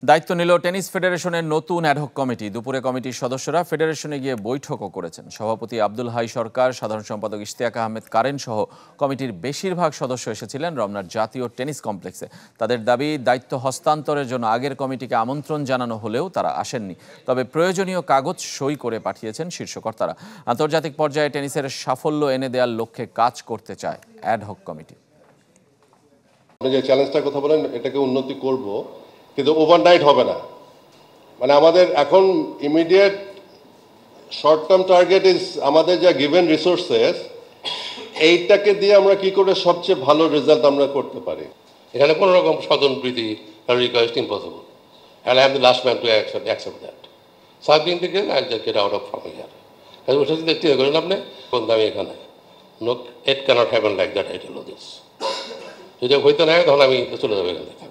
দায়িত্ব নিল টেনিস ফেডারেশনের নতুন অ্যাডহক কমিটি। দুপুরে কমিটির সদস্যরা ফেডারেশনে গিয়ে বৈঠকও করেছেন। সভাপতি আব্দুল হাই সরকার, সাধারণ সম্পাদক ইশতিয়াক আহমেদ কারেন সহ কমিটির বেশিরভাগ সদস্য এসেছিলেন রমনার জাতীয় টেনিস কমপ্লেক্সে। তাদের দাবি, দায়িত্ব হস্তান্তরের জন্য আগের কমিটিকে আমন্ত্রণ জানানো হলেও তারা আসেননি। তবে প্রয়োজনীয় কাগজ সই করে পাঠিয়েছেন শীর্ষকর্তারা। আন্তর্জাতিক পর্যায়ে টেনিসের সাফল্য এনে দেওয়ার লক্ষ্যে কাজ করতে চায় অ্যাডহক কমিটি। আপনি যে চ্যালেঞ্জটার কথা বলেন, এটাকে উন্নতি করব, কিন্তু ওভারনাইট হবে না। মানে আমাদের এখন immediate short term target is আমাদের যা গিভেন রিসোর্সেস, এইটাকে দিয়ে আমরা কি করে সবচেয়ে ভালো রেজাল্ট আমরা করতে পারি। এখানে কোনো রকম স্বজনপ্রীতি request impossible, and I am the last man to accept that. সাবদিন থেকে I just get out of from here. ওটা যদি দেখতে করেন আপনি কোন দামি এখানে no, it can't happen like that. I tell you this. যদি হইতে না হয় তাহলে আমি চলে যাবো এখান থেকে।